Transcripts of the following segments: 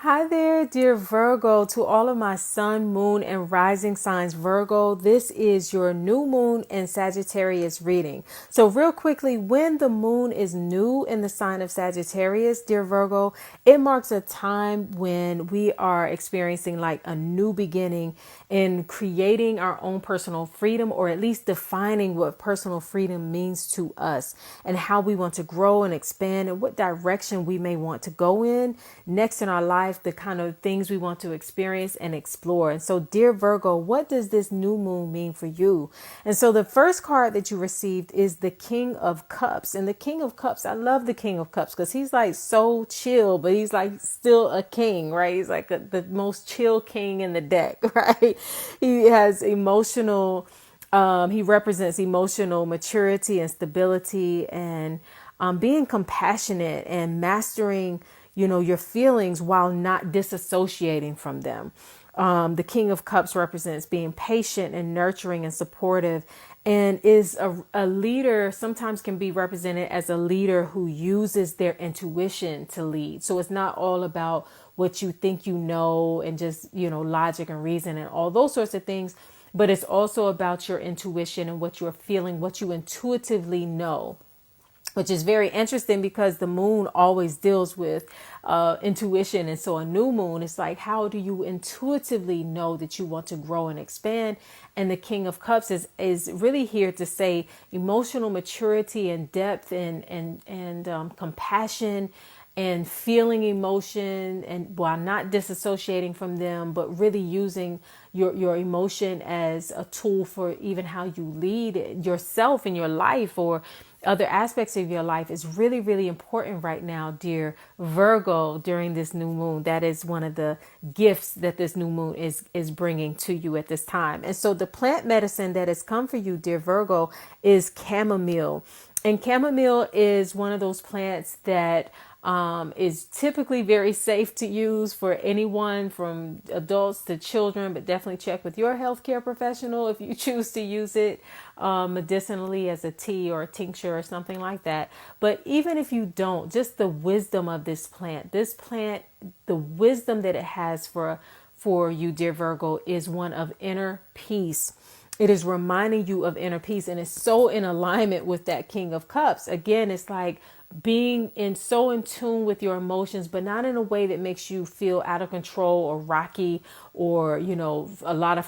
Hi there, dear Virgo, to all of my sun, moon, and rising signs, Virgo. This is your new moon and Sagittarius reading. So real quickly, when the moon is new in the sign of Sagittarius, dear Virgo, it marks a time when we are experiencing like a new beginning in creating our own personal freedom, or at least defining what personal freedom means to us and how we want to grow and expand and what direction we may want to go in next in our life, the kind of things we want to experience and explore. And so, dear Virgo, what does this new moon mean for you? And so the first card that you received is the King of Cups. And the King of Cups, I love the King of Cups because he's like so chill, but he's like still a king, right? He's like the most chill king in the deck, right? He has emotional, he represents emotional maturity and stability, and being compassionate and mastering, your feelings while not disassociating from them. The King of Cups represents being patient and nurturing and supportive, and is a leader. Sometimes can be represented as a leader who uses their intuition to lead. So it's not all about what you think and just, logic and reason and all those sorts of things, but it's also about your intuition and what you're feeling, what you intuitively know, which is very interesting because the moon always deals with intuition. And so a new moon is like, how do you intuitively know that you want to grow and expand? And the King of Cups is really here to say emotional maturity and depth and compassion and feeling emotion, and while not disassociating from them, but really using your emotion as a tool for even how you lead yourself in your life or other aspects of your life, is really, really important right now, dear Virgo, during this new moon. That is one of the gifts that this new moon is bringing to you at this time. And so the plant medicine that has come for you, dear Virgo, is chamomile. And chamomile is one of those plants that is typically very safe to use for anyone from adults to children, but definitely check with your healthcare professional if you choose to use it medicinally as a tea or a tincture or something like that. But even if you don't, just the wisdom of this plant, the wisdom that it has for you, dear Virgo, is one of inner peace. It is reminding you of inner peace, and it's so in alignment with that King of Cups. Again, it's like being so in tune with your emotions, but not in a way that makes you feel out of control or rocky or, a lot of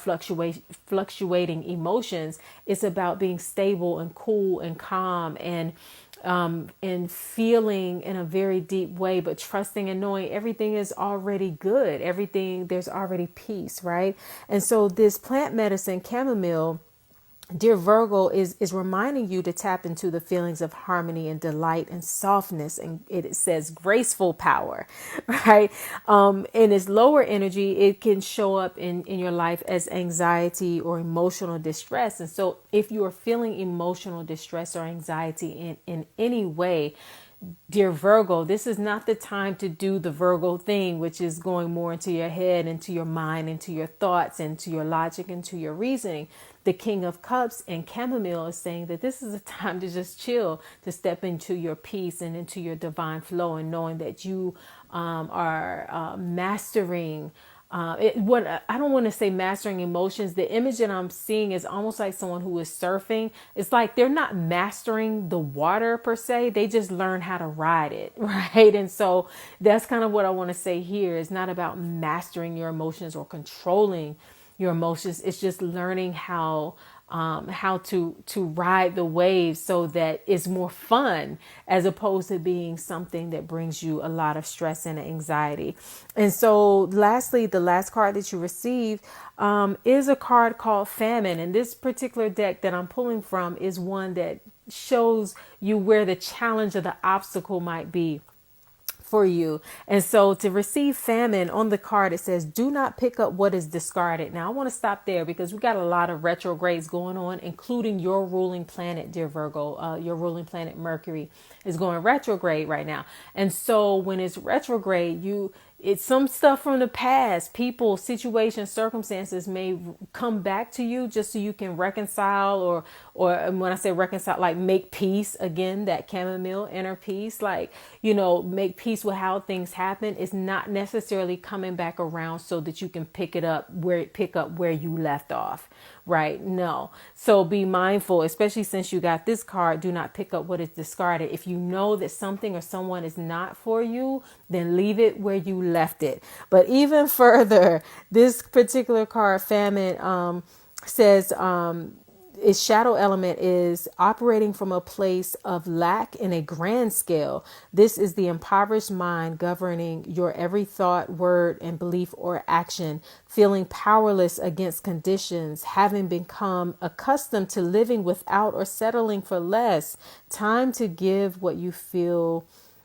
fluctuating emotions. It's about being stable and cool and calm and feeling in a very deep way, but trusting and knowing everything is already good. There's already peace, right? And so this plant medicine, chamomile, dear Virgo, is reminding you to tap into the feelings of harmony and delight and softness. And it says graceful power, right? In its lower energy, it can show up in your life as anxiety or emotional distress. And so if you are feeling emotional distress or anxiety in any way, dear Virgo, this is not the time to do the Virgo thing, which is going more into your head, into your mind, into your thoughts, into your logic, into your reasoning. The King of Cups and chamomile is saying that this is a time to just chill, to step into your peace and into your divine flow, and knowing that you are mastering what I don't want to say mastering emotions. The image that I'm seeing is almost like someone who is surfing. It's like they're not mastering the water per se. They just learn how to ride it. Right. And so that's kind of what I want to say here. It's not about mastering your emotions or controlling your emotions. It's just learning how to ride the waves so that it's more fun, as opposed to being something that brings you a lot of stress and anxiety. And so lastly, the last card that you receive is a card called Famine. And this particular deck that I'm pulling from is one that shows you where the challenge or the obstacle might be for you. And so to receive Famine, on the card, it says, do not pick up what is discarded. Now I want to stop there because we got a lot of retrogrades going on, including your ruling planet, dear Virgo. Your ruling planet Mercury is going retrograde right now. And so when it's retrograde, it's some stuff from the past, people, situations, circumstances may come back to you just so you can reconcile, or when I say reconcile, like make peace again, that chamomile inner peace, like, make peace with how things happen. It's not necessarily coming back around so that you can pick up where you left off. Right? No. So be mindful, especially since you got this card. Do not pick up what is discarded. If you know that something or someone is not for you, then leave it where you left it. But even further, this particular card, famine, says, its shadow element is operating from a place of lack in a grand scale. This is the impoverished mind governing your every thought, word, and belief or action, feeling powerless against conditions, having become accustomed to living without or settling for less. Time to give what you feel.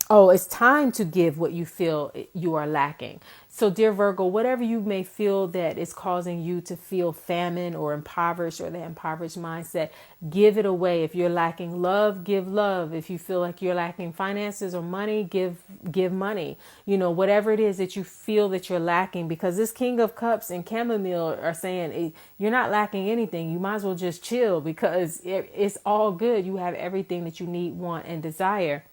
Oh, it's time to give what you feel you are lacking. So, dear Virgo, whatever you may feel that is causing you to feel famine or impoverished, or the impoverished mindset, give it away. If you're lacking love, give love. If you feel like you're lacking finances or money, give money. Whatever it is that you feel that you're lacking, because this King of Cups and chamomile are saying you're not lacking anything. You might as well just chill, because it's all good. You have everything that you need, want, and desire.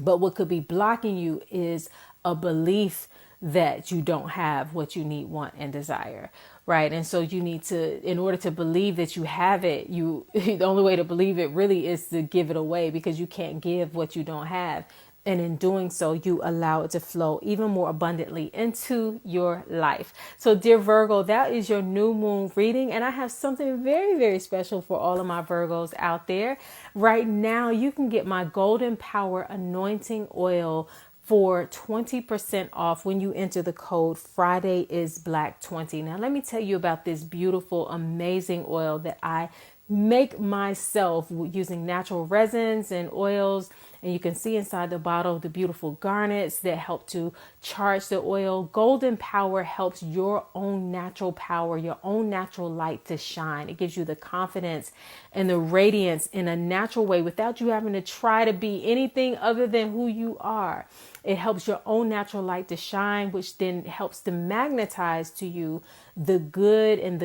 But what could be blocking you is a belief that you don't have what you need, want, and desire. Right. And so you need to, in order to believe that you have it, the only way to believe it really is to give it away, because you can't give what you don't have. And in doing so, you allow it to flow even more abundantly into your life. So, dear Virgo, that is your new moon reading. And I have something very, very special for all of my Virgos out there. Right now, you can get my Golden Power Anointing Oil for 20% off when you enter the code Friday is Black 20. Now, let me tell you about this beautiful, amazing oil that I make myself using natural resins and oils. And you can see inside the bottle the beautiful garnets that help to charge the oil. Golden Power helps your own natural power, your own natural light to shine. It gives you the confidence and the radiance in a natural way without you having to try to be anything other than who you are. It helps your own natural light to shine, which then helps to magnetize to you the good and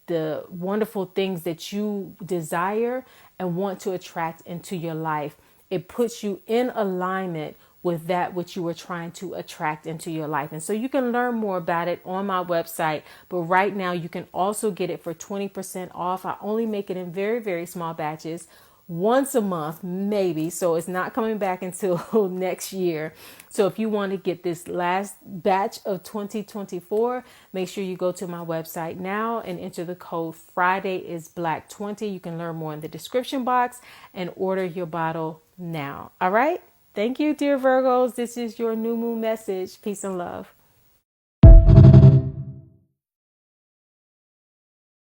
the wonderful things that you desire and want to attract into your life. It puts you in alignment with that which you were trying to attract into your life. And so you can learn more about it on my website. But right now you can also get it for 20% off. I only make it in very, very small batches, once a month, maybe. So it's not coming back until next year. So if you want to get this last batch of 2024, make sure you go to my website now and enter the code Friday is Black 20. You can learn more in the description box and order your bottle now. All right. Thank you, dear Virgos. This is your new moon message. Peace and love.